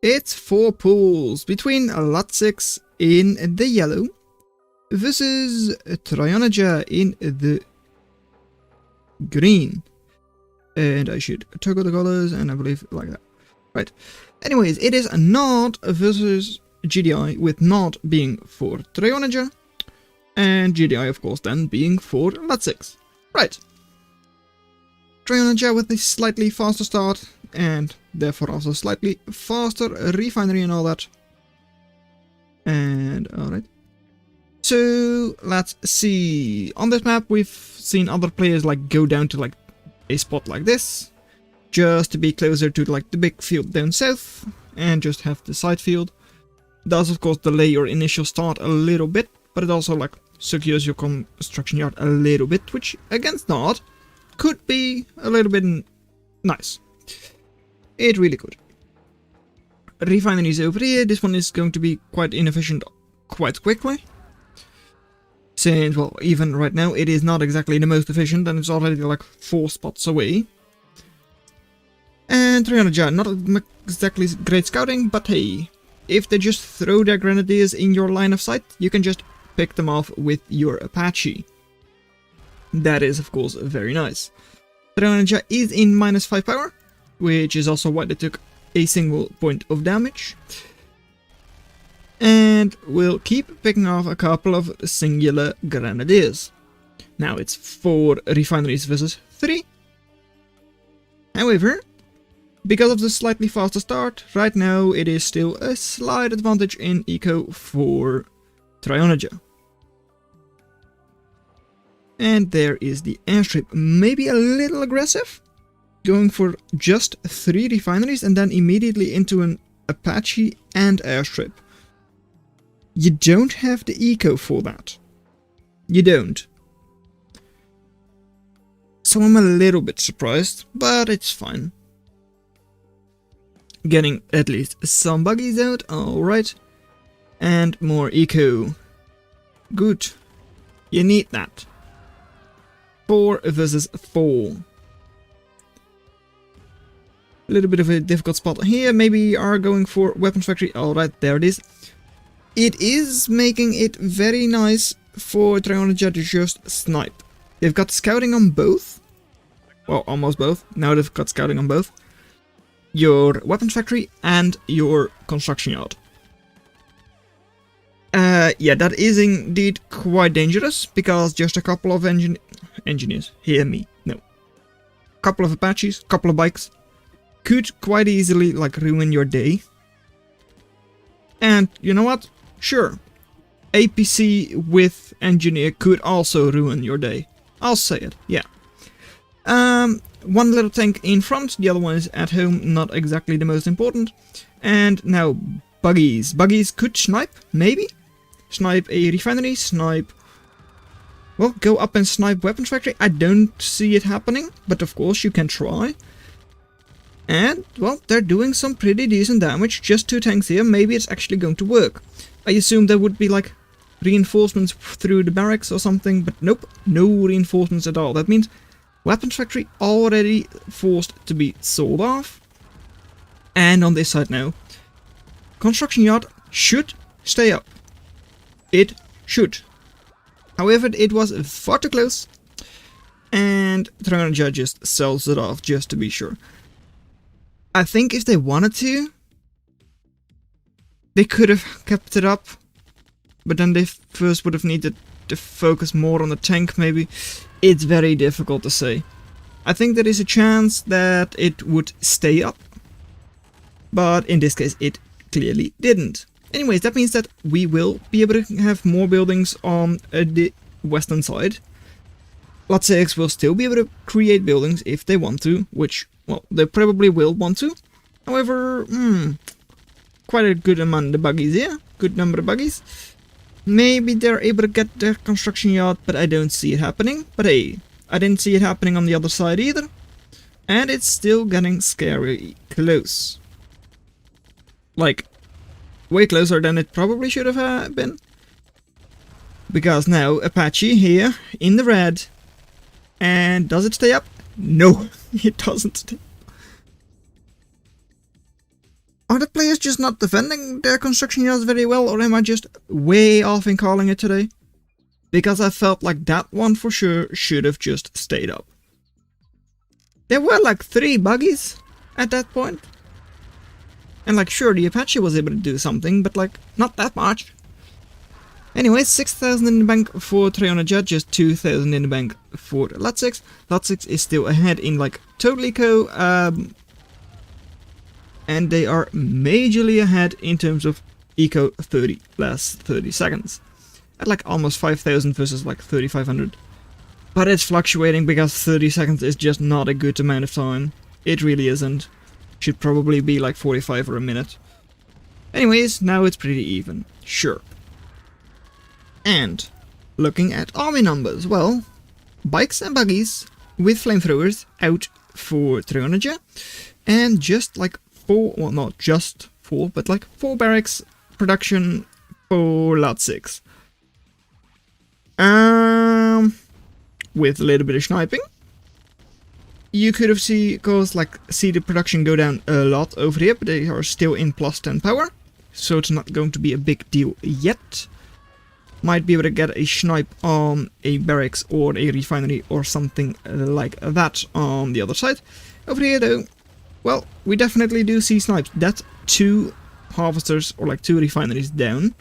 It's 4 pools between Latziks in the yellow versus Trionega in the green. And I should toggle the colors, and I believe like that. Right. Anyways, it is not versus GDI, with not being for Trionega, and GDI, of course, then being for Latziks. Right. Trionega with a slightly faster start, and therefore also slightly faster refinery and all that. And alright. So let's see. On this map, we've seen other players like go down to like a spot like this, just to be closer to like the big field down south, and just have the side field. Does of course delay your initial start a little bit, but it also like secures your construction yard a little bit, which against not could be a little bit nice. It really could. Refineries over here. This one is going to be quite inefficient quite quickly. Since, well, even right now it is not exactly the most efficient, and it's already like 4 spots away. And Trionega, not exactly great scouting, but hey, if they just throw their grenadiers in your line of sight, you can just pick them off with your Apache. That is, of course, very nice. Trionega is in -5 power, which is also why they took a single point of damage. And we'll keep picking off a couple of singular grenadiers. Now it's 4 refineries versus 3. However, because of the slightly faster start, right now it is still a slight advantage in eco for Trionega. And there is the airstrip, maybe a little aggressive, going for just 3 refineries and then immediately into an Apache and airstrip. You don't have the eco for that. You don't. So I'm a little bit surprised, but it's fine. Getting at least some buggies out, alright. And more eco. Good. You need that. 4 versus 4. A little bit of a difficult spot here. Maybe are going for weapons factory. Alright, there it is. It is making it very nice for Trionega to just snipe. They've got scouting on both. Well, almost both. Now they've got scouting on both. Your weapons factory and your construction yard. Yeah, that is indeed quite dangerous, because just a couple of engineers, hear me, no. Couple of Apaches, couple of bikes, could quite easily like ruin your day. And you know what? Sure, APC with engineer could also ruin your day. I'll say it, yeah. One little tank in front, the other one is at home, not exactly the most important. And now buggies. Buggies could snipe, maybe? Snipe a refinery, snipe... Well, go up and snipe weapons factory. I don't see it happening, but of course you can try. And, well, they're doing some pretty decent damage. Just 2 tanks here, maybe it's actually going to work. I assume there would be like reinforcements through the barracks or something, but nope, no reinforcements at all. That means weapons factory already forced to be sold off. And on this side now, construction yard should stay up. It should. However, it was far too close, and Trionega just sells it off just to be sure. I think if they wanted to, they could have kept it up, but then they first would have needed to focus more on the tank maybe. It's very difficult to say. I think there is a chance that it would stay up, but in this case it clearly didn't. Anyways, that means that we will be able to have more buildings on the western side. Latziks will still be able to create buildings if they want to, which, well, they probably will want to. However, quite a good amount of buggies here, good number of buggies. Maybe they're able to get their construction yard, but I don't see it happening. But hey, I didn't see it happening on the other side either. And it's still getting scary close. Like, way closer than it probably should have been. Because now Apache here in the red. And does it stay up? No, it doesn't stay up. Are the players just not defending their construction yards very well, or am I just way off in calling it today? Because I felt like that one for sure should have just stayed up. There were like 3 buggies at that point. And like sure, the Apache was able to do something, but like not that much. Anyway, 6,000 in the bank for Trionega, just 2,000 in the bank for Latziks. Latziks is still ahead in like total eco, and they are majorly ahead in terms of eco 30 last 30 seconds. At like almost 5,000 versus like 3,500. But it's fluctuating because 30 seconds is just not a good amount of time. It really isn't. Should probably be like 45 or a minute. Anyways, now it's pretty even. Sure. And looking at army numbers, well, bikes and buggies with flamethrowers out for Trionega, and just like 4, well not just 4, but like 4 barracks production for Latziks. With a little bit of sniping. You could have see the production go down a lot over here, but they are still in plus 10 power, so it's not going to be a big deal yet. Might be able to get a snipe on a barracks or a refinery or something like that on the other side. Over here though, well, we definitely do see snipes. That's 2 harvesters or like 2 refineries down.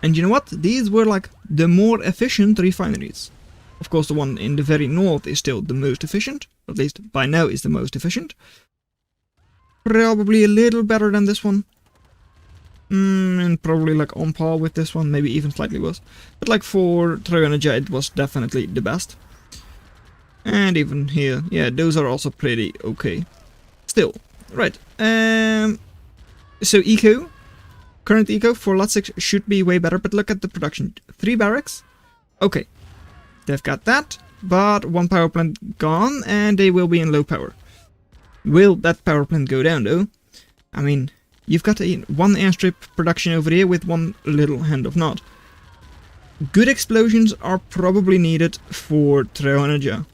And you know what? These were like the more efficient refineries. Of course, the one in the very north is still the most efficient. At least by now is the most efficient. Probably a little better than this one. And probably like on par with this one, maybe even slightly worse. But like for Trionega it was definitely the best. And even here, yeah, those are also pretty okay. Still, right. So eco, current eco for Latziks should be way better, but look at the production. 3 barracks, okay. They've got that, but 1 power plant gone, and they will be in low power. Will that power plant go down though? I mean, you've got 1 airstrip production over here with 1 little hand of nod. Good explosions are probably needed for Trionega.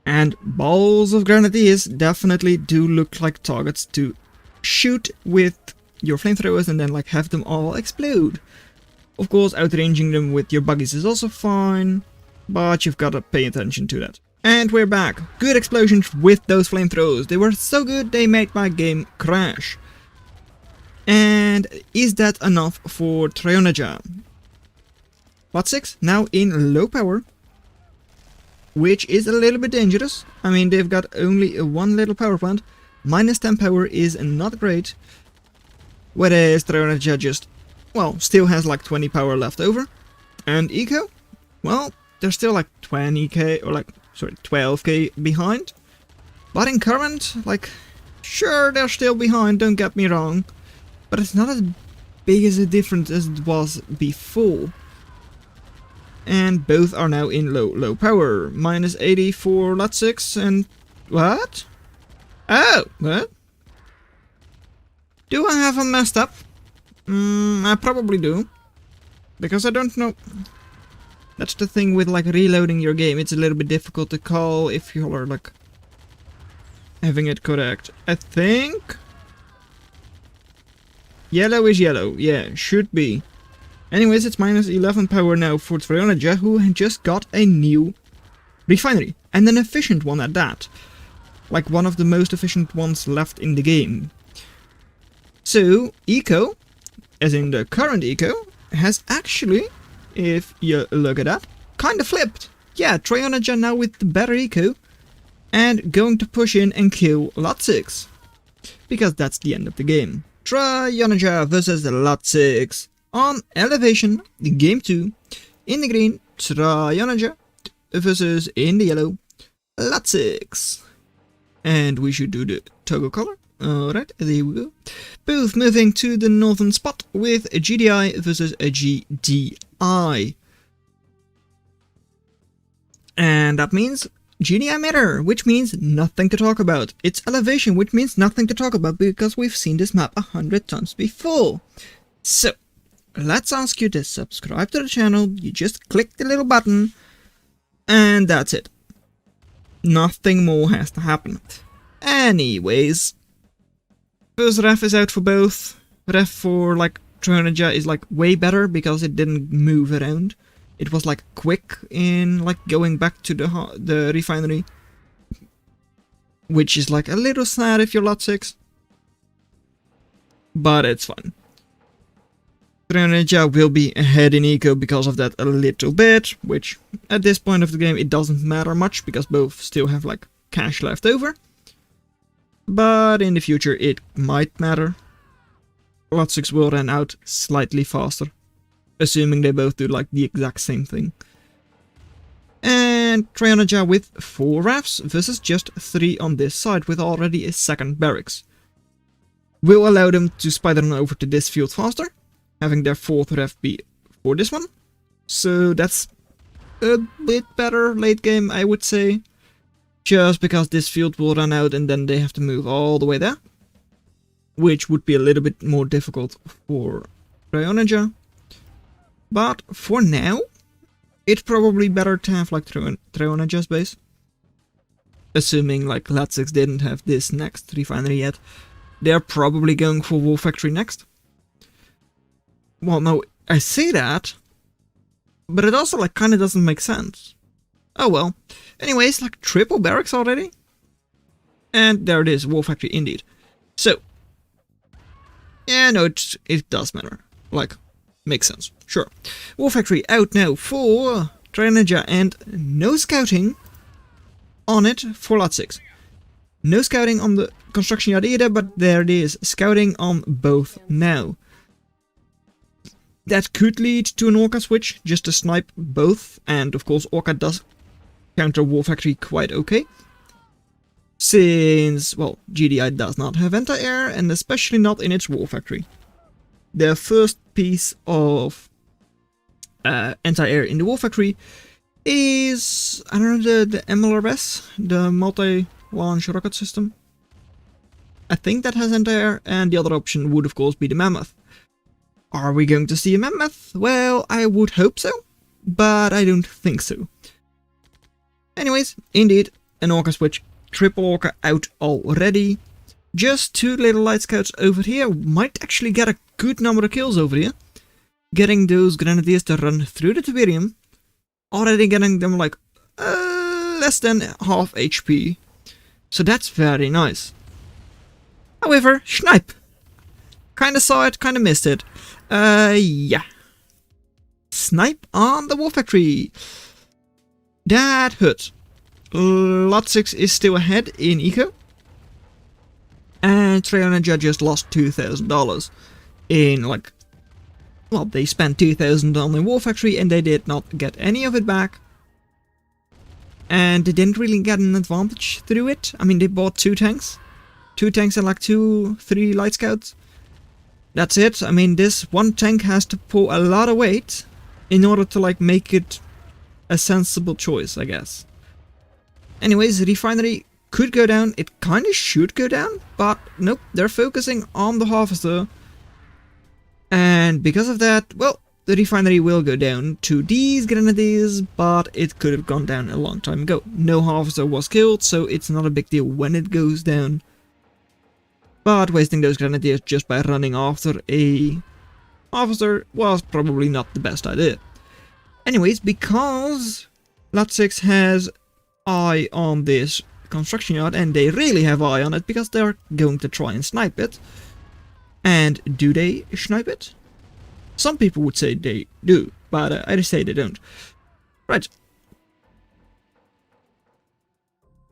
And balls of grenadiers definitely do look like targets to shoot with your flamethrowers and then like have them all explode. Of course, outranging them with your buggies is also fine, but you've got to pay attention to that. And we're back. Good explosions with those flamethrowers. They were so good they made my game crash. And is that enough for Trionega? Latziks now in low power, which is a little bit dangerous. I mean, they've got only 1 little power plant. Minus 10 power is not great. Whereas Trionega just, well, still has like 20 power left over. And eco? Well, they're still like 20k, or like, sorry, 12k behind. But in current, like, sure, they're still behind, don't get me wrong. But it's not as big as a difference as it was before. And both are now in low power. Minus 80 for Latziks and... what? Oh, what? Do I have them messed up? I probably do. Because I don't know... That's the thing with like reloading your game. It's a little bit difficult to call if you are like... having it correct. I think... yellow is yellow. Yeah, should be. Anyways, it's minus 11 power now for Trionega, who had just got a new refinery. And an efficient one at that. Like one of the most efficient ones left in the game. So, eco, as in the current eco, has actually, if you look at that, kind of flipped. Yeah, Trionega now with the better eco. And going to push in and kill Latziks. Because that's the end of the game. Trionega versus Latziks. On elevation, game 2, in the green, Trionega versus in the yellow, Latziks. And we should do the toggle color. Alright, there we go. Both moving to the northern spot with a GDI versus a GDI. And that means GDI mirror, which means nothing to talk about. It's elevation, which means nothing to talk about because we've seen this map 100 times before. So, let's ask you to subscribe to the channel. You just click the little button and that's it. Nothing more has to happen. Anyways, first ref is out for both. Ref for like Trionega is like way better because it didn't move around. It was like quick in like going back to the refinery, which is like a little sad if you're Latziks, but it's fun. Trionega will be ahead in eco because of that a little bit, which at this point of the game it doesn't matter much because both still have like cash left over. But in the future it might matter. Latziks will run out slightly faster, assuming they both do like the exact same thing. And Trionega with 4 refs versus just 3 on this side with already a second barracks. Will allow them to spider on over to this field faster, having their 4th ref be for this one. So that's a bit better late game, I would say. Just because this field will run out and then they have to move all the way there, which would be a little bit more difficult for Trionega. But for now, it's probably better to have like Trionega's base. Assuming like Latziks didn't have this next refinery yet. They're probably going for Wool Factory next. Well, no, I say that, but it also like kind of doesn't make sense. Oh well. Anyways, like triple barracks already. And there it is, Wool Factory indeed. So, yeah, no, it does matter. Like, makes sense, sure. Wool Factory out now for Trionega and no scouting on it for Latziks. No scouting on the construction yard either, but there it is, scouting on both now. That could lead to an Orca switch, just to snipe both, and of course Orca does counter Wool Factory quite okay. Since, well, GDI does not have anti-air, and especially not in its Wool Factory. Their first piece of anti-air in the Wool Factory is, I don't know, the MLRS, the multi-launch rocket system. I think that has anti-air, and the other option would of course be the Mammoth. Are we going to see a Mammoth? Well, I would hope so, but I don't think so. Anyways, indeed, an Orca switch. Triple Orca out already. Just 2 little light scouts over here might actually get a good number of kills over here. Getting those grenadiers to run through the Tiberium. Already getting them like less than half HP. So that's very nice. However, Snipe. Kinda saw it, kinda missed it. Yeah. Snipe on the Wool Factory. That hurt. Latziks is still ahead in eco. And Trionega just lost $2,000 in like, well, they spent $2,000 on the Wool Factory and they did not get any of it back. And they didn't really get an advantage through it. I mean, they bought 2 tanks. 2 tanks and like 2-3 light scouts. That's it. I mean, this one tank has to pull a lot of weight in order to like make it a sensible choice, I guess. Anyways, the refinery could go down. It kind of should go down, but nope, they're focusing on the harvester. And because of that, well, the refinery will go down to these grenadiers, but it could have gone down a long time ago. No harvester was killed, so it's not a big deal when it goes down. But wasting those grenadiers just by running after a harvester was probably not the best idea. Anyways, because Latziks has eye on this construction yard, and they really have eye on it because they're going to try and snipe it. And do they snipe it? Some people would say they do, but I just say they don't. Right.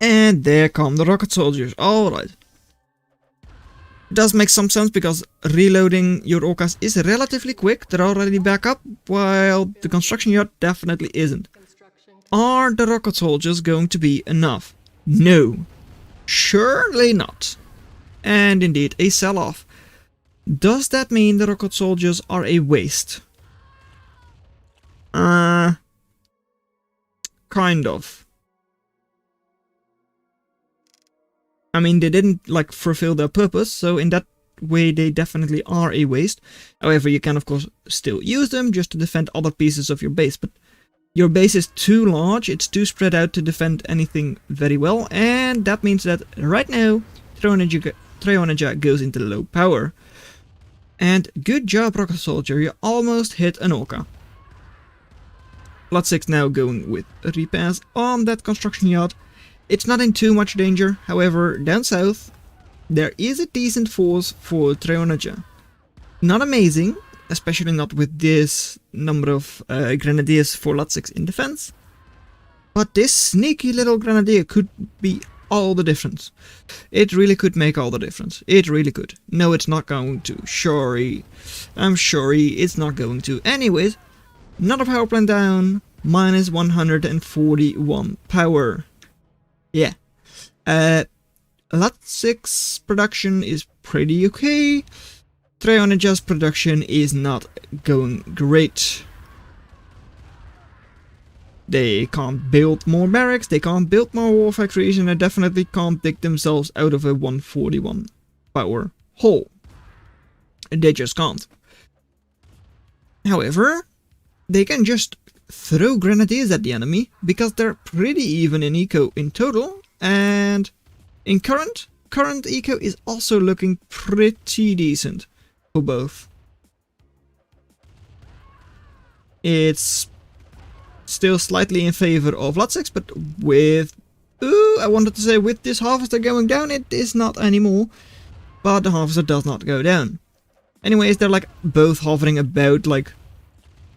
And there come the rocket soldiers. Alright. Does make some sense because reloading your Orcas is relatively quick. They're already back up, while the construction yard definitely isn't. Are the rocket soldiers going to be enough? No. Surely not. And indeed, a sell-off. Does that mean the rocket soldiers are a waste? Kind of. I mean, they didn't like fulfill their purpose, so in that way they definitely are a waste. However, you can of course still use them just to defend other pieces of your base, but Your base is too large, it's too spread out to defend anything very well, and that means that right now Trionega goes into low power. And good job, Rocket Soldier, you almost hit an Orca. Latziks now going with repairs on that construction yard. It's not in too much danger, however, down south there is a decent force for Trionega. Not amazing, especially not with this number of grenadiers for Latziks in defense. But this sneaky little grenadier could be all the difference. It really could make all the difference. It really could. No, it's not going to. Sorry. I'm sorry, it's not going to. Anyways, another power plant down. Minus 141 power. Yeah. Latziks production is pretty okay. Trionega's production is not going great. They can't build more barracks, they can't build more war factories, and they definitely can't dig themselves out of a 141 power hole. They just can't. However, they can just throw grenadiers at the enemy, because they're pretty even in eco in total, and in current eco is also looking pretty decent for both. It's still slightly in favor of Latziks, but with... I wanted to say with this harvester going down, it is not anymore. But the harvester does not go down. Anyways, they're like both hovering about like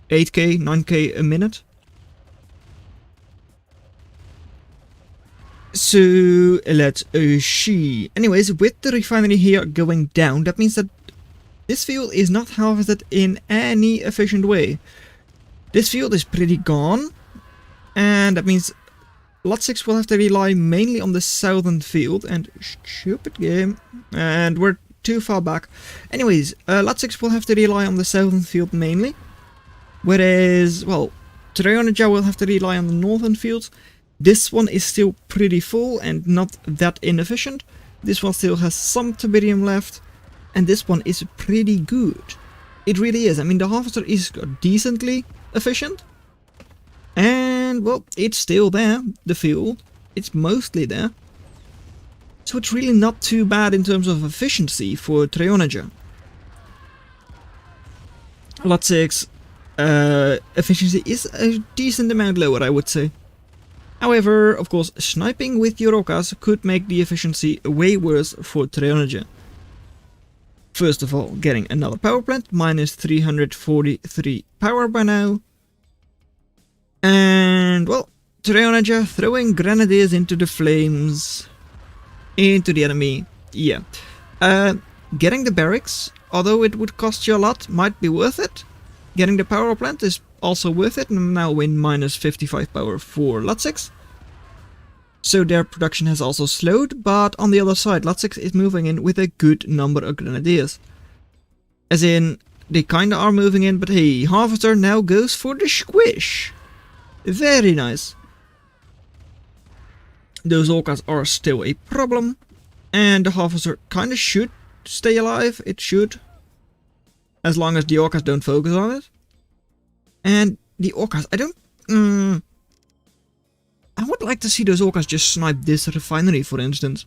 8k, 9k a minute. So let's see. Anyways, with the refinery here going down, that means that this field is not harvested in any efficient way. This field is pretty gone, and that means Latziks will have to rely mainly on the southern field, and stupid game, and we're too far back. Anyways, Latziks will have to rely on the southern field mainly, whereas, well, Trionega will have to rely on the northern fields. This one is still pretty full and not that inefficient. This one still has some tiberium left, and this one is pretty good. It really is. I mean, the harvester is decently efficient, and well, it's still there, the field, it's mostly there, so it's really not too bad in terms of efficiency for Trionega. Latziks efficiency is a decent amount lower, I would say. However, of course, sniping with your Orcas could make the efficiency way worse for Trionega. First of all, getting another power plant, minus 343 power by now. And, well, Trionega throwing grenadiers into the flames, into the enemy, yeah. Getting the barracks, although it would cost you a lot, might be worth it. Getting the power plant is also worth it, and now in minus 55 power for Latziks. So their production has also slowed, but on the other side, Latziks is moving in with a good number of grenadiers. As in, they kinda are moving in, but hey, Harvester now goes for the squish. Very nice. Those Orcas are still a problem, and the Harvester kinda should stay alive, it should. As long as the Orcas don't focus on it. And the Orcas, I would like to see those Orcas just snipe this refinery, for instance.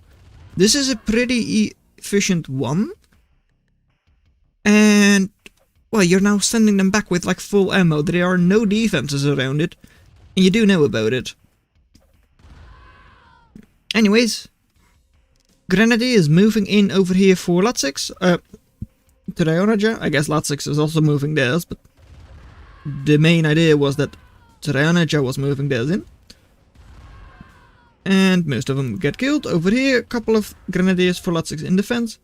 This is a pretty efficient one. And, well, you're now sending them back with like full ammo. There are no defenses around it. And you do know about it. Anyways, Grenadier is moving in over here for Latziks. Trionega, I guess Latziks is also moving theirs, but the main idea was that Trionega was moving theirs in. And most of them get killed. Over here, a couple of Grenadiers for Latziks in defense.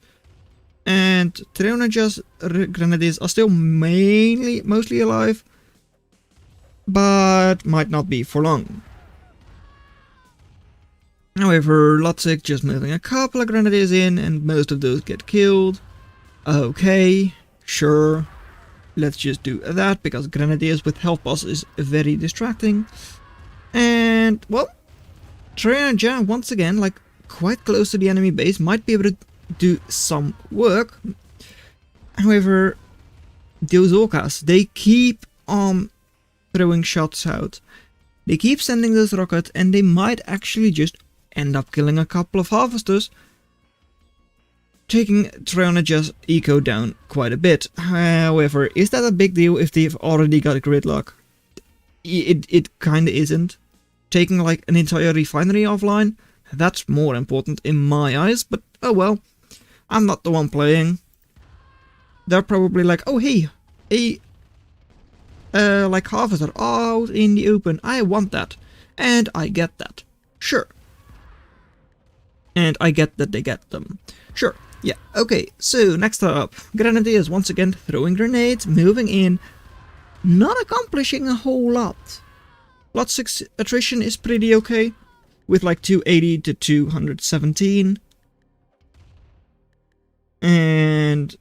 And Trionega's Grenadiers are still mostly alive, but might not be for long. However, Latzik just moving a couple of Grenadiers in, and most of those get killed. Okay, sure. Let's just do that, because Grenadiers with health boss is very distracting. And, well, Trionega, once again, like, quite close to the enemy base, might be able to do some work. However, those Orcas, they keep on throwing shots out. They keep sending those rockets, and they might actually just end up killing a couple of harvesters, taking Trionega's eco down quite a bit. However, is that a big deal if they've already got a gridlock? It kinda isn't. Taking like an entire refinery offline, that's more important in my eyes, but oh well. I'm not the one playing. They're probably like, oh hey, like harvester out in the open, I want that. And I get that. Sure. And I get that they get them. Sure. Yeah, okay, so next up, Grenadiers once again throwing grenades, moving in, not accomplishing a whole lot. Latziks attrition is pretty okay, with like 280 to 217. And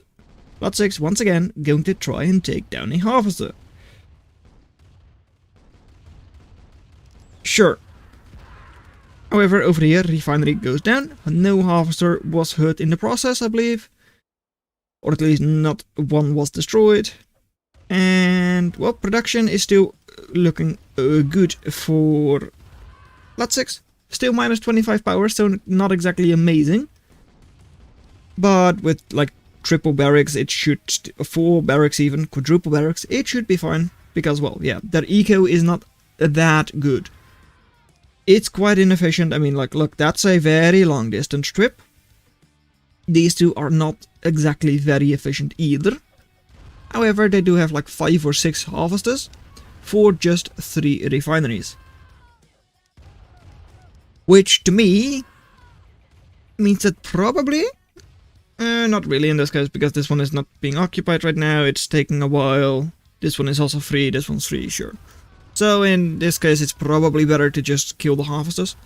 Latziks once again going to try and take down a harvester. Sure. However, over here, refinery goes down. No harvester was hurt in the process, I believe. Or at least not one was destroyed. And, well, production is still looking good for Latziks. Still minus 25 power, so not exactly amazing. But with, like, triple barracks, it should... 4 barracks even, quadruple barracks, it should be fine. Because, well, yeah, their eco is not that good. It's quite inefficient. I mean, like, look, that's a very long distance trip. These two are not exactly very efficient either. However, they do have like 5 or 6 harvesters for just 3 refineries. Which, to me, means that probably... not really in this case, because this one is not being occupied right now. It's taking a while. This one is also free. This one's free, sure. So in this case, it's probably better to just kill the harvesters.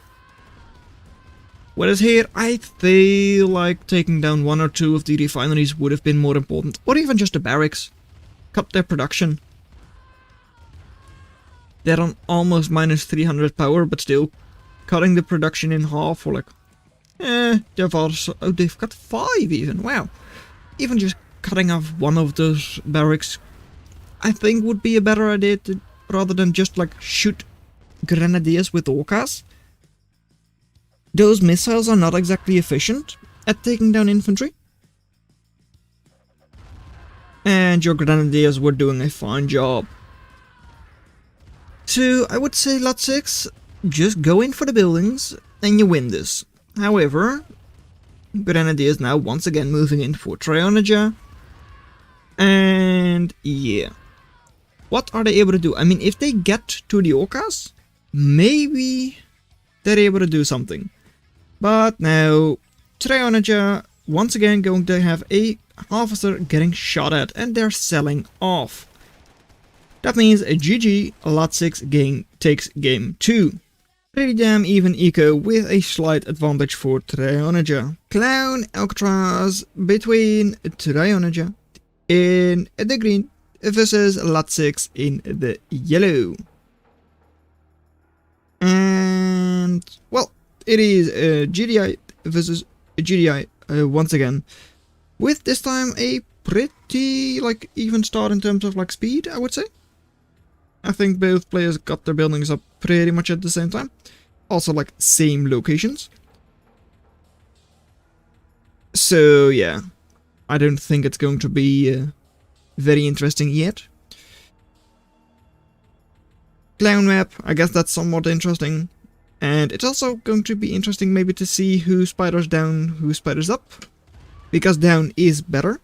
Whereas here, I feel like taking down 1 or 2 of the refineries would have been more important. Or even just the barracks. Cut their production. They're on almost minus 300 power, but still cutting the production in half for like... they've also... Oh, they've got 5 even, wow. Even just cutting off one of those barracks, I think would be a better idea to... Rather than just like shoot grenadiers with orcas. Those missiles are not exactly efficient at taking down infantry. And your grenadiers were doing a fine job. So I would say Latziks, just go in for the buildings and you win this. However, grenadiers now once again moving in for Trionega. And yeah. What are they able to do? I mean, if they get to the orcas, maybe they're able to do something. But now, Trionega once again going to have a harvester getting shot at, and they're selling off. That means a GG, Latziks game takes game 2. Pretty damn even eco with a slight advantage for Trionega. Clown Alcatraz between Trionega in the green versus Latziks in the yellow. And, well, it is GDI versus GDI once again. With this time a pretty, like, even start in terms of, like, speed, I would say. I think both players got their buildings up pretty much at the same time. Also, like, same locations. So, yeah. I don't think it's going to be... very interesting yet. Clown map, I guess that's somewhat interesting. And it's also going to be interesting maybe to see who spiders down, who spiders up. Because down is better.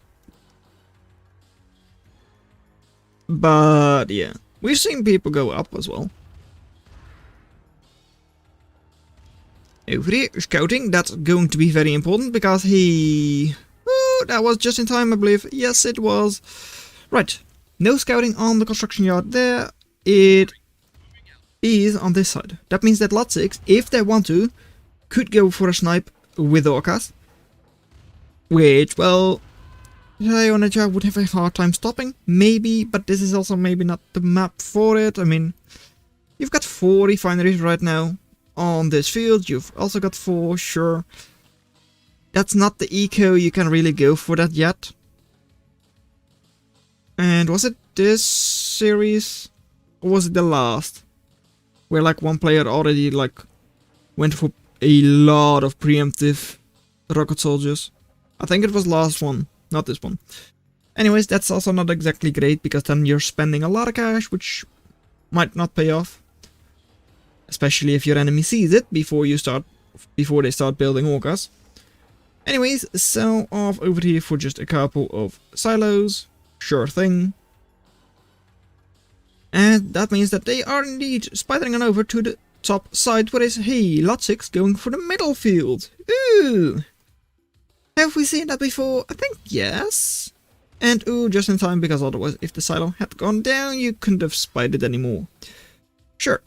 But yeah, we've seen people go up as well. Over here, scouting, that's going to be very important because he... Oh, that was just in time, I believe. Yes, it was. Right, no scouting on the construction yard there. It is on this side. That means that Latziks, if they want to, could go for a snipe with orcas. Which, well, Trionega would have a hard time stopping, maybe, but this is also maybe not the map for it. I mean, you've got 4 refineries right now on this field. You've also got 4, sure. That's not the eco, you can really go for that yet. And was it this series? Or was it the last? Where like one player already like went for a lot of preemptive rocket soldiers. I think it was last one, not this one. Anyways, that's also not exactly great, because then you're spending a lot of cash, which might not pay off. Especially if your enemy sees it before they start building orcas. Anyways, sell off over here for just a couple of silos. Sure thing. And that means that they are indeed spidering on over to the top side, whereas, hey, Latziks going for the middle field. Ooh! Have we seen that before? I think yes. And ooh, just in time, because otherwise if the silo had gone down, you couldn't have spied it anymore. Sure.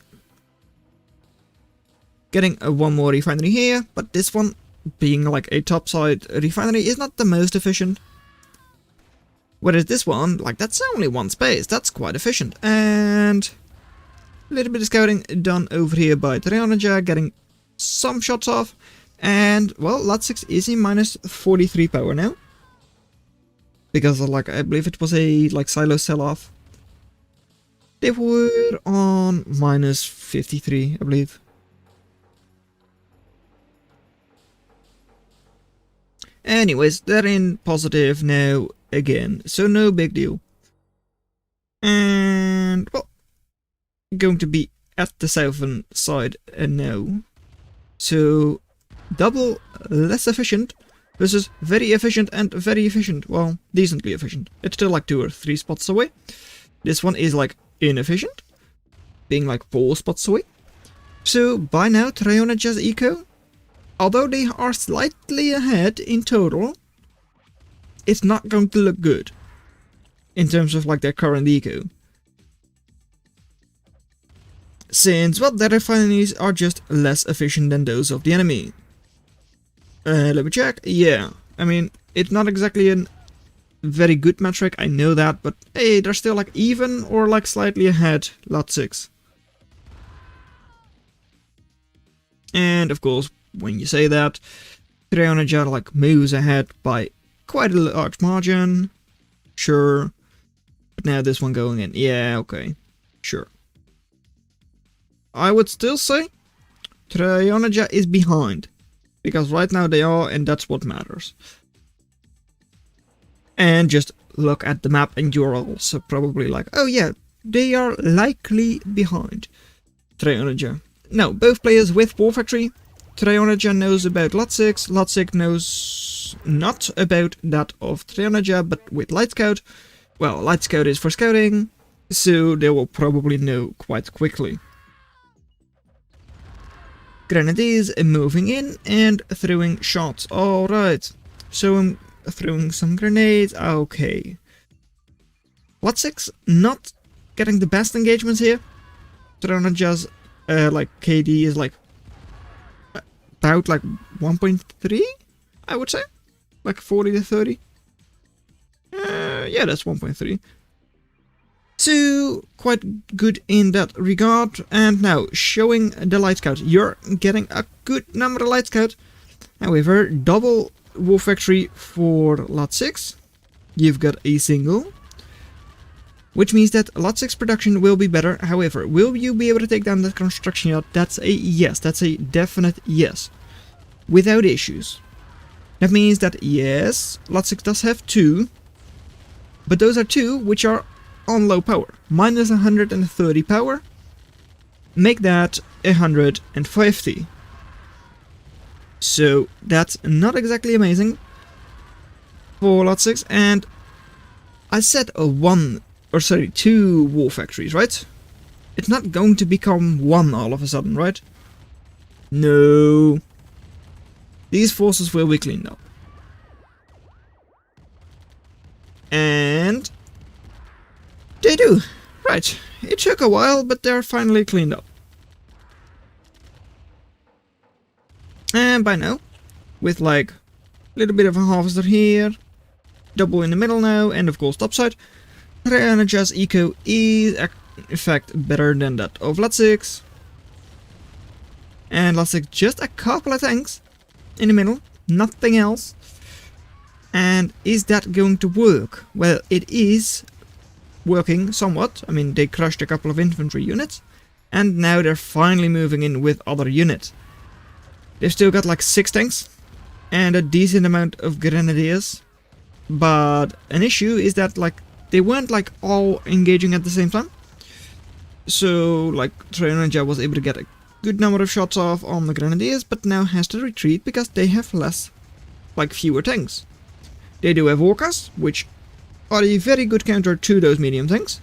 Getting one more refinery here, but this one, being like a topside refinery, is not the most efficient. Whereas this one, like, that's only one space, that's quite efficient. And a little bit of scouting done over here by Trionega, getting some shots off. And, well, Latziks is in minus 43 power now. Because, like, I believe it was a, like, silo sell-off. They were on minus 53, I believe. Anyways, they're in positive now again, so no big deal. And, well, going to be at the southern side now. So, double less efficient versus very efficient and very efficient. Well, decently efficient. It's still like 2 or 3 spots away. This one is like inefficient, being like 4 spots away. So, by now, Trionega's eco, although they are slightly ahead in total, it's not going to look good in terms of like their current eco. Since, well, their refineries are just less efficient than those of the enemy. Let me check. Yeah, I mean, it's not exactly a very good metric, I know that, but hey, they're still like even or like slightly ahead, Latziks. And of course, when you say that, Trionega like moves ahead by quite a large margin. Sure. But now this one going in. Yeah, okay. Sure. I would still say Trionega is behind. Because right now they are, and that's what matters. And just look at the map and you're also probably like, oh yeah, they are likely behind Trionega. Now, both players with War Factory. Trionega knows about Latziks. Latzik knows not about that of Trionega, but with Light Scout. Well, Light Scout is for scouting, so they will probably know quite quickly. Grenadiers moving in and throwing shots. Alright, so I'm throwing some grenades. Okay. Latziks not getting the best engagements here. Trionega's like KD is like about like 1.3, I would say, like 40 to 30. Yeah, that's 1.3. So quite good in that regard. And now showing the Light Scout, you're getting a good number of Light Scout. However, double War Factory for Latziks. You've got a single, which means that Latziks production will be better. However, will you be able to take down that construction yard? That's a yes. That's a definite yes. Without issues. That means that yes, Latziks does have 2. But those are 2 which are on low power. Minus 130 power. Make that 150. So that's not exactly amazing for Latziks. And I said 2 War Factories, right? It's not going to become 1 all of a sudden, right? No. These forces will be cleaned up. And they do. Right. It took a while, but they're finally cleaned up. And by now, with like a little bit of a harvester here, double in the middle now, and of course topside, Trionega's eco is in fact better than that of Latziks. And Latziks just a couple of tanks in the middle, nothing else. And is that going to work? Well, it is working somewhat. I mean, they crushed a couple of infantry units, and now they're finally moving in with other units. They've still got like 6 tanks and a decent amount of grenadiers, but an issue is that like they weren't like all engaging at the same time. So like Trionega was able to get a good number of shots off on the grenadiers, but now has to retreat because they have fewer tanks. They do have orcas, which are a very good counter to those medium tanks.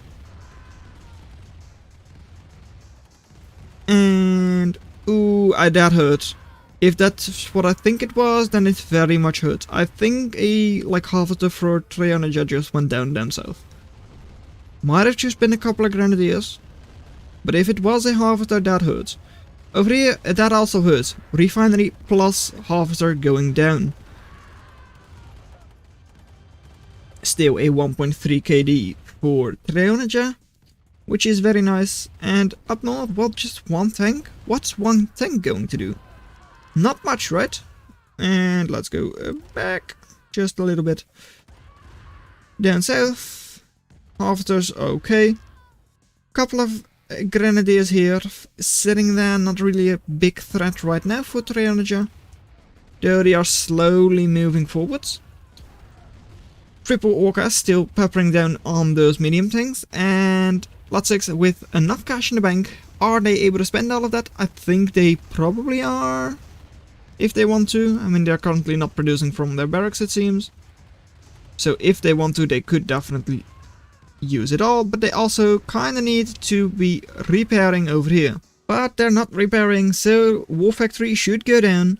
And ooh, that hurt. If that's what I think it was, then it very much hurt. I think a harvester for Trionega just went down south. Might have just been a couple of grenadiers, but if it was a harvester, that hurts. Over here, that also hurts. Refinery plus harvester going down. Still a 1.3 KD for Trionega, which is very nice. And up north, well, just one tank. What's one tank going to do? Not much, right? And let's go back just a little bit. Down south, harvesters, okay. Couple of grenadiers here, sitting there, not really a big threat right now for Trionega, though they are slowly moving forwards. Triple Orcas still peppering down on those medium tanks, and Latziks with enough cash in the bank. Are they able to spend all of that? I think they probably are, if they want to. I mean, they're currently not producing from their barracks, it seems. So if they want to, they could definitely use it all, but they also kind of need to be repairing over here. But they're not repairing, so War Factory should go down,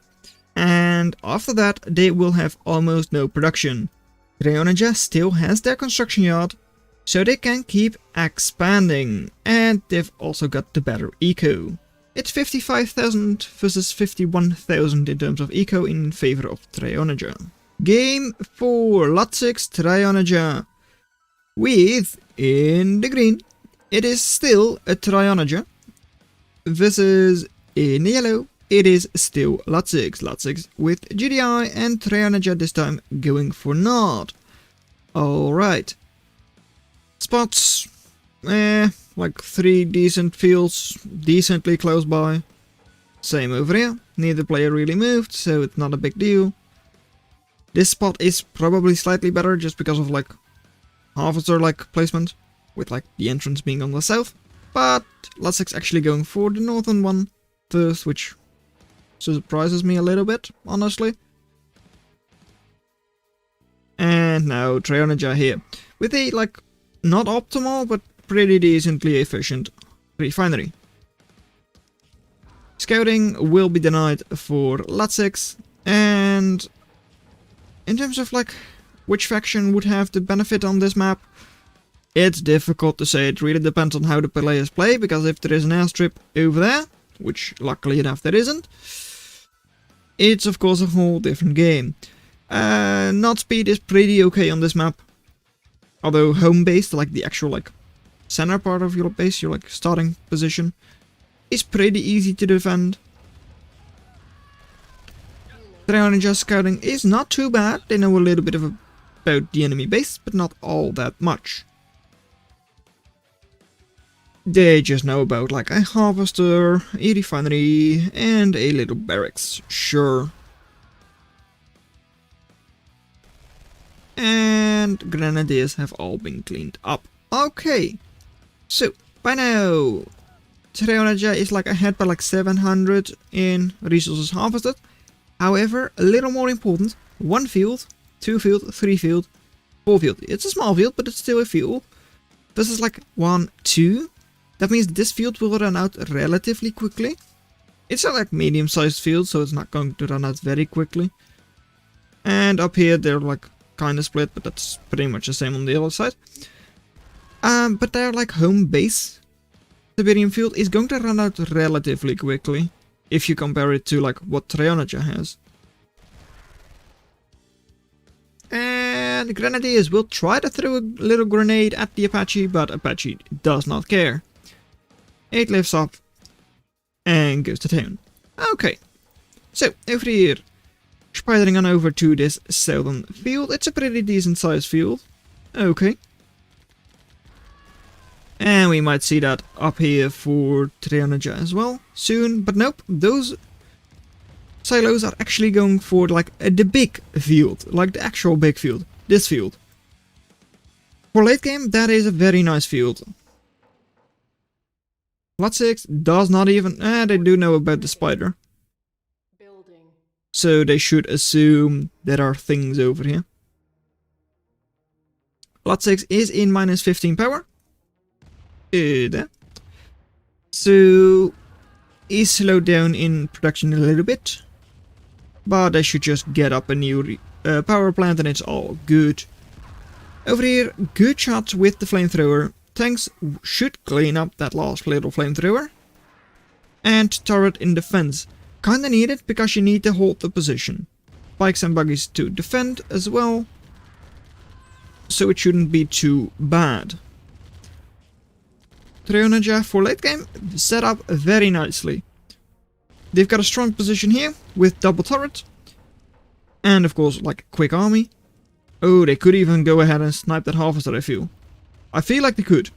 and after that they will have almost no production. Trionega still has their construction yard, so they can keep expanding, and they've also got the better eco. It's 55,000 versus 51,000 in terms of eco in favor of Trionega. Game 4, Latziks Trionega. With, in the green, it is still a Trionega, versus in the yellow, it is still Latziks. Latziks with GDI and Trionega this time going for Nord. Alright. Spots, like 3 decent fields, decently close by. Same over here, neither player really moved, so it's not a big deal. This spot is probably slightly better just because of harvester placement, with the entrance being on the south, but Latziks actually going for the northern one first, which surprises me a little bit, honestly. And now Trionega here, with a not optimal but pretty decently efficient refinery. Scouting will be denied for Latziks, and in terms of which faction would have the benefit on this map, it's difficult to say. It really depends on how the players play, because if there is an airstrip over there, which luckily enough there isn't, it's of course a whole different game. Not speed is pretty okay on this map, although home base, the actual center part of your base, your starting position, is pretty easy to defend. Trionega scouting is not too bad. They know a little bit about the enemy base, but not all that much. They just know about a harvester, a refinery, and a little barracks, sure. And grenadiers have all been cleaned up. Okay, so by now Trionega is ahead by 700 in resources harvested. However, a little more important, 1 field, 2 field, 3 field, 4 field. It's a small field, but it's still a field. This is 1, 2. That means this field will run out relatively quickly. It's a medium-sized field, so it's not going to run out very quickly. And up here they're kind of split, but that's pretty much the same on the other side. But their home base, Siberian field, is going to run out relatively quickly, if you compare it to what Trionega has. And Grenadiers will try to throw a little grenade at the Apache, but Apache does not care. It lifts up and goes to town. Okay, so over here, spidering on over to this southern field. It's a pretty decent sized field. Okay. And we might see that up here for Trionega as well soon. But nope, those silos are actually going for like the big field, like the actual big field, this field. For late game, that is a very nice field. Latziks does not even... they do know about the spider. Building. So they should assume there are things over here. Latziks is in minus 15 power. There. So is slowed down in production a little bit. But they should just get up a new power plant and it's all good. Over here, good shots with the flamethrower. Tanks should clean up that last little flamethrower. And turret in defense. Kinda needed because you need to hold the position. Bikes and buggies to defend as well. So it shouldn't be too bad. Trionega for late game set up very nicely. They've got a strong position here with double turret. And of course like a quick army. Oh, they could even go ahead and snipe that harvester, I feel. I feel like they could.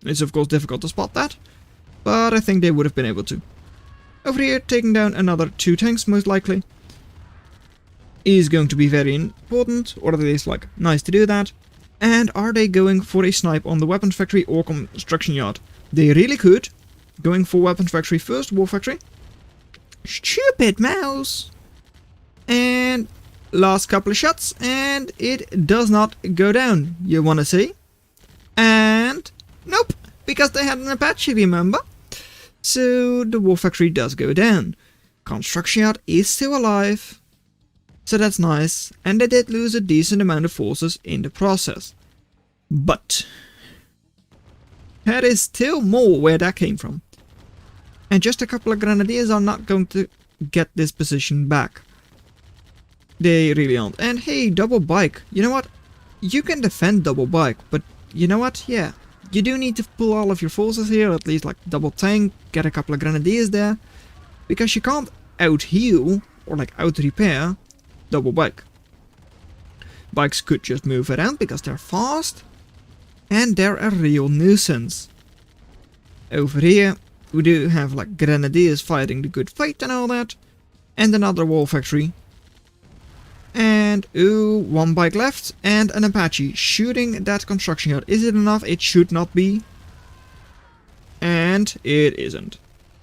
It's of course difficult to spot that. But I think they would have been able to. Over here, taking down another 2 tanks most likely. Is going to be very important, or at least like nice to do that. And are they going for a snipe on the weapons factory or construction yard? They really could. Going for weapons factory first, war factory. Stupid mouse! And last couple of shots, and it does not go down, you wanna see? And nope, because they had an Apache, remember? So the war factory does go down. Construction yard is still alive. So that's nice, and they did lose a decent amount of forces in the process. But there is still more where that came from. And just a couple of grenadiers are not going to get this position back. They really aren't. And hey, double bike. You know what? You can defend double bike, but you know what? Yeah. You do need to pull all of your forces here, at least like double tank, get a couple of grenadiers there. Because you can't out-heal, or like out-repair, double bike. Bikes could just move around because they're fast. And they're a real nuisance. Over here, we do have like grenadiers fighting the good fight and all that. And another wall factory. And, ooh, 1 bike left, and an Apache shooting that construction yard. Is it enough? It should not be. And it isn't.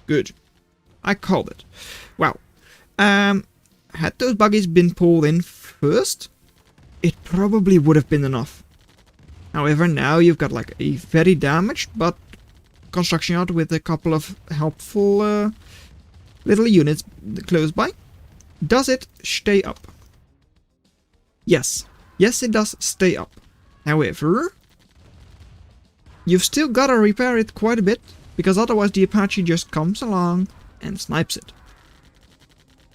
Good. I called it. Wow. Had those buggies been pulled in first, it probably would have been enough. However, now you've got like a very damaged, but construction yard with a couple of helpful little units close by. Does it stay up? Yes. Yes, it does stay up. However, you've still got to repair it quite a bit, because otherwise the Apache just comes along and snipes it.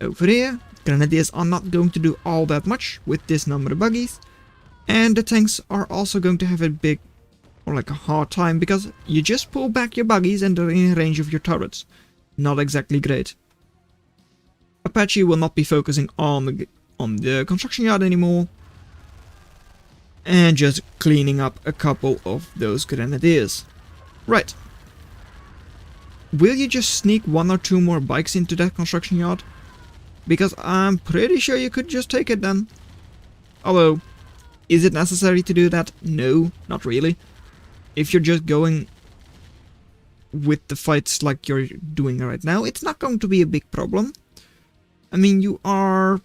Over here, grenadiers are not going to do all that much with this number of buggies, and the tanks are also going to have a big, or like a hard time, because you just pull back your buggies and they're in range of your turrets. Not exactly great. Apache will not be focusing on the construction yard anymore, and just cleaning up a couple of those grenadiers. Right. Will you just sneak 1 or 2 more bikes into that construction yard? Because I'm pretty sure you could just take it then. Although, is it necessary to do that? No, not really. If you're just going with the fights like you're doing right now, it's not going to be a big problem. I mean, you are...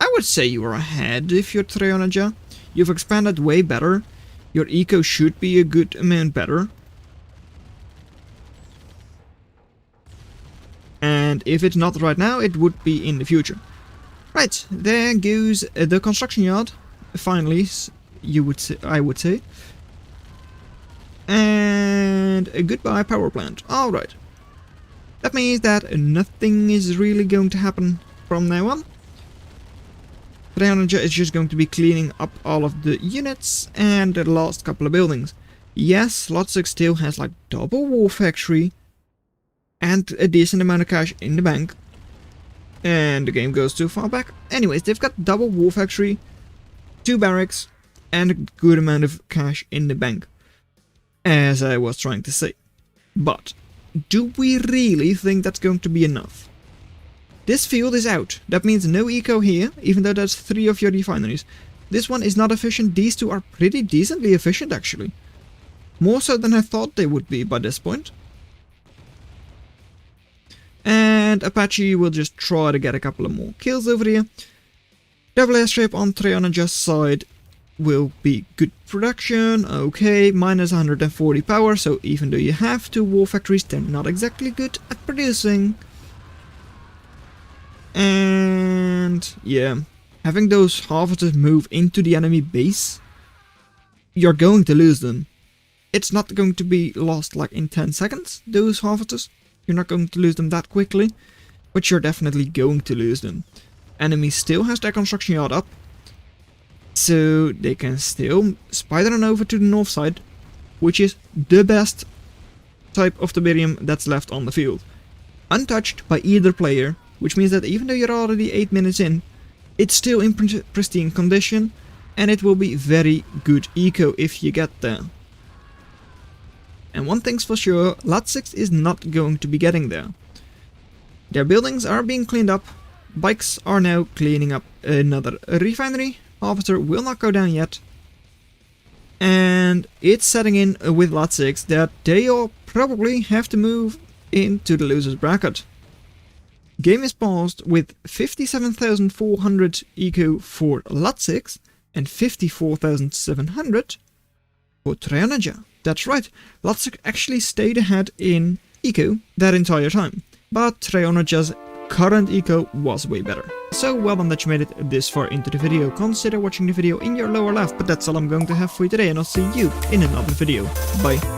I would say you are ahead if you're Trionega. You've expanded way better. Your eco should be a good amount better. And if it's not right now, it would be in the future. Right, there goes the construction yard. Finally, I would say. And a goodbye power plant. Alright. That means that nothing is really going to happen from now on. Trionega is just going to be cleaning up all of the units and the last couple of buildings. Yes, Latziks still has like double war factory and a decent amount of cash in the bank. And the game goes too far back. Anyways, they've got double war factory, 2 barracks, and a good amount of cash in the bank. as I was trying to say. But do we really think that's going to be enough? This field is out. That means no eco here, even though that's 3 of your refineries. This one is not efficient. These 2 are pretty decently efficient, actually. More so than I thought they would be by this point. And Apache will just try to get a couple of more kills over here. Double airstrip on Trionega's side will be good production. Okay, minus 140 power, so even though you have 2 war factories, they're not exactly good at producing. And yeah, having those harvesters move into the enemy base, you're going to lose them. It's not going to be lost like in 10 seconds, those harvesters. You're not going to lose them that quickly, but you're definitely going to lose them. Enemy still has their construction yard up, so they can still spider on over to the north side, which is the best type of tiberium that's left on the field. Untouched by either player, which means that even though you're already 8 minutes in, it's still in pristine condition, and it will be very good eco if you get there. And one thing's for sure, Latziks is not going to be getting there. Their buildings are being cleaned up, bikes are now cleaning up another refinery, harvester will not go down yet, and it's setting in with Latziks that they all probably have to move into the loser's bracket. Game is paused with 57,400 eco for Latziks and 54,700 for Trionega. That's right, Latziks actually stayed ahead in eco that entire time, but Trionega's current eco was way better. So well done that you made it this far into the video. Consider watching the video in your lower left, but that's all I'm going to have for you today, and I'll see you in another video. Bye.